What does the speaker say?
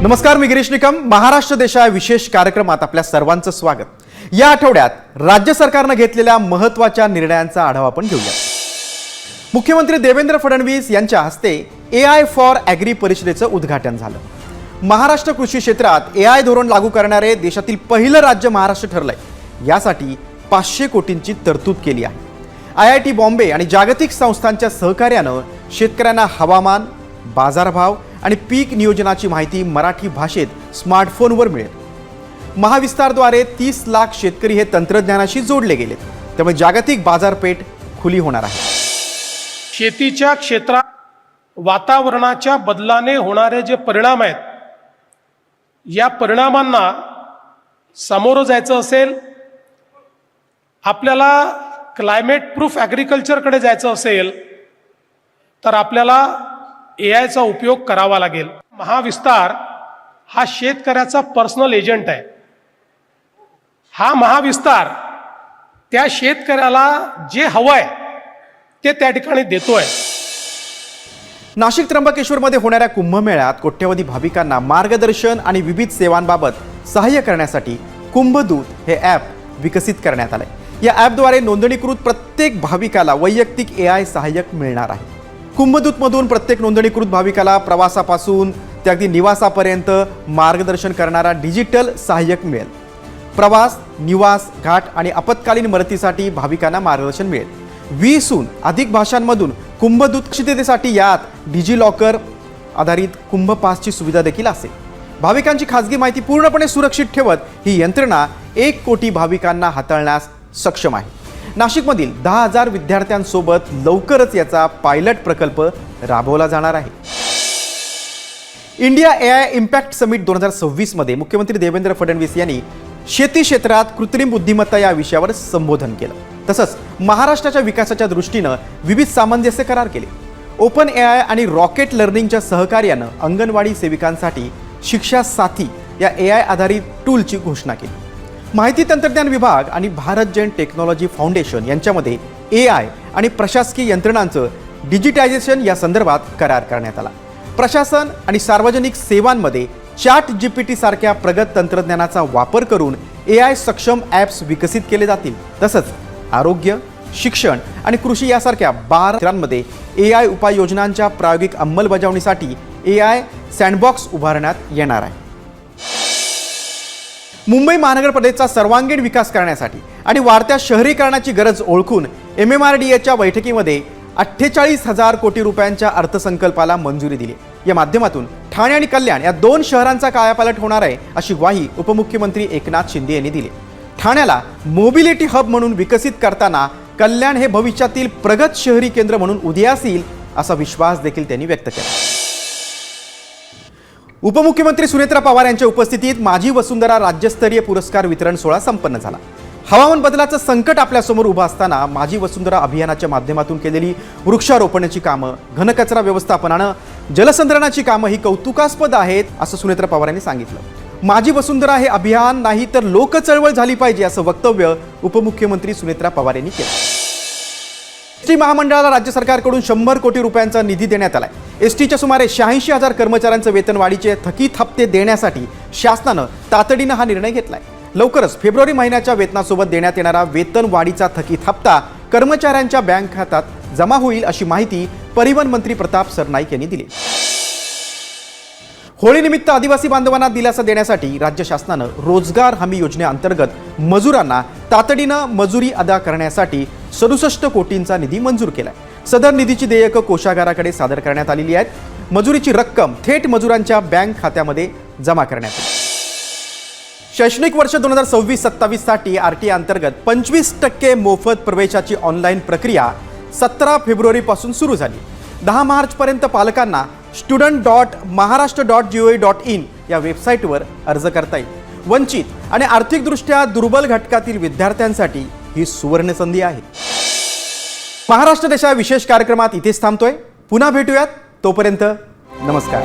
नमस्कार, मी गिरीश निकम. महाराष्ट्र देशा विशेष कार्यक्रमात आपल्या सर्वांचं स्वागत. या आठवड्यात राज्य सरकारने घेतलेल्या महत्त्वाच्या निर्णयांचा आढावा आपण घेऊया. मुख्यमंत्री देवेंद्र फडणवीस यांच्या हस्ते AI फॉर ॲग्री परिषदेचं उद्घाटन झालं. महाराष्ट्र कृषी क्षेत्रात AI धोरण लागू करणारे देशातील पहिलं राज्य महाराष्ट्र ठरलंय. यासाठी 500 कोटींची तरतूद केली आहे. IIT बॉम्बे आणि जागतिक संस्थांच्या सहकार्यानं शेतकऱ्यांना हवामान, बाजारभाव आणि पीक नियोजनाची माहिती मराठी भाषेत स्मार्टफोनवर मिळेल. महाविस्तारद्वारे 30 लाख शेतकरी हे तंत्रज्ञानाशी जोडले गेलेत. त्यामुळे जागतिक बाजारपेठ खुली होणार आहे. शेतीच्या क्षेत्रात वातावरणाच्या बदलाने होणारे जे परिणाम आहेत, या परिणामांना सामोरं जायचं असेल, आपल्याला क्लायमेट प्रूफ ॲग्रिकल्चरकडे जायचं असेल तर आपल्याला AIचा उपयोग करावा लागेल. महाविस्तार हा शेतकऱ्याचा पर्सनल एजंट आहे. हा महाविस्तार त्या शेतकऱ्याला जे हवंय ते त्या ठिकाणी देतोय. नाशिक त्र्यंबकेश्वरमध्ये होणाऱ्या कुंभमेळ्यात कोट्यवधी भाविकांना मार्गदर्शन आणि विविध सेवांबाबत सहाय्य करण्यासाठी कुंभदूत हे ॲप विकसित करण्यात आलंय. या ॲपद्वारे नोंदणीकृत प्रत्येक भाविकाला वैयक्तिक AI सहाय्यक मिळणार आहे. कुंभदूतमधून प्रत्येक नोंदणीकृत भाविकाला प्रवासापासून ते अगदी निवासापर्यंत मार्गदर्शन करणारा डिजिटल सहाय्यक मिळेल. प्रवास, निवास, घाट आणि आपत्कालीन मदतीसाठी भाविकांना मार्गदर्शन मिळेल. 20हून अधिक भाषांमधून कुंभदूत सुरक्षिततेसाठी यात डिजिलॉकर आधारित कुंभ पासची सुविधा देखील असेल. भाविकांची खासगी माहिती पूर्णपणे सुरक्षित ठेवत ही यंत्रणा 1 कोटी भाविकांना हाताळण्यास सक्षम आहे. नाशिकमधील 10,000 विद्यार्थ्यांसोबत लवकरच याचा पायलट प्रकल्प राबवला जाणार आहे. इंडिया AI इम्पॅक्ट समिट 2026 मध्ये मुख्यमंत्री देवेंद्र फडणवीस यांनी शेती क्षेत्रात कृत्रिम बुद्धिमत्ता या विषयावर संबोधन केलं. तसंच महाराष्ट्राच्या विकासाच्या दृष्टीनं विविध सामंजस्य करार केले. ओपन AI आणि रॉकेट लर्निंगच्या सहकार्यानं अंगणवाडी सेविकांसाठी शिक्षा साथी या AI आधारित टूलची घोषणा केली. माहिती तंत्रज्ञान विभाग आणि भारत जैन टेक्नॉलॉजी फाउंडेशन यांच्यामध्ये AI आणि प्रशासकीय यंत्रणांचं डिजिटायझेशन या संदर्भात करार करण्यात आला. प्रशासन आणि सार्वजनिक सेवांमध्ये ChatGPT सारख्या प्रगत तंत्रज्ञानाचा वापर करून AI सक्षम ॲप्स विकसित केले जातील. तसंच आरोग्य, शिक्षण आणि कृषी यासारख्या 12 क्षेत्रांमध्ये AI उपाययोजनांच्या प्रायोगिक अंमलबजावणीसाठी AI सँडबॉक्स उभारण्यात येणार आहे. मुंबई महानगर प्रदेशचा सर्वांगीण विकास करण्यासाठी आणि वाढत्या शहरीकरणाची गरज ओळखून MMRDAच्या बैठकीमध्ये 48,000 कोटी रुपयांच्या अर्थसंकल्पाला मंजुरी दिली. या माध्यमातून ठाणे आणि कल्याण या 2 शहरांचा कायापालट होणार आहे, अशी ग्वाही उपमुख्यमंत्री एकनाथ शिंदे यांनी दिली. ठाण्याला मोबिलिटी हब म्हणून विकसित करताना कल्याण हे भविष्यातील प्रगत शहरी केंद्र म्हणून उदयास येईल, असा विश्वास देखील त्यांनी व्यक्त केला. उपमुख्यमंत्री सुनेत्रा पवार यांच्या उपस्थितीत माझी वसुंधरा राज्यस्तरीय पुरस्कार वितरण सोहळा संपन्न झाला. हवामान बदलाचं संकट आपल्यासमोर उभं असताना माझी वसुंधरा अभियानाच्या माध्यमातून केलेली वृक्षारोपणाची कामं, घनकचरा व्यवस्थापनानं जलसंधारणाची कामं ही कौतुकास्पद आहेत, असं सुनेत्रा पवार यांनी सांगितलं. माझी वसुंधरा हे अभियान नाही तर लोकचळवळ झाली पाहिजे, असं वक्तव्य उपमुख्यमंत्री सुनेत्रा पवार यांनी केलं. एसटी महामंडळाला राज्य सरकारकडून 100 कोटी रुपयांचा निधी देण्यात आलाय. एसटीच्या सुमारे 86,000 कर्मचाऱ्यांचं वेतनवाढीचे थकीत हप्ते देण्यासाठी शासनानं तातडीनं हा निर्णय घेतलाय. लवकरच फेब्रुवारी महिन्याच्या वेतनासोबत देण्यात येणारा वेतनवाढीचा थकीत हप्ता कर्मचाऱ्यांच्या बँक खात्यात जमा होईल, अशी माहिती परिवहन मंत्री प्रताप सरनाईक यांनी दिली. होळीनिमित्त आदिवासी बांधवांना दिलासा देण्यासाठी राज्य शासनानं रोजगार हमी योजनेअंतर्गत मजुरांना तातडीनं मजुरी अदा करण्यासाठी 67 कोटींचा निधी मंजूर केलाय. सदर निधीची देयकं कोषागाराकडे सादर करण्यात आलेली आहेत. मजुरीची रक्कम थेट मजुरांच्या बँक खात्यामध्ये जमा करण्यात येईल. शैक्षणिक वर्ष 2026-27 साठी RTA अंतर्गत 25% मोफत प्रवेशाची ऑनलाईन प्रक्रिया 17 फेब्रुवारीपासून सुरू झाली. 10 मार्चपर्यंत पालकांना student.maharashtra.gov.in या वेबसाईटवर अर्ज करता येईल. वंचित आणि आर्थिकदृष्ट्या दुर्बल घटकातील विद्यार्थ्यांसाठी ही सुवर्ण संधी आहे. महाराष्ट्र देशा विशेष कार्यक्रमात इथेच थांबतोय. पुन्हा भेटूयात. तोपर्यंत नमस्कार.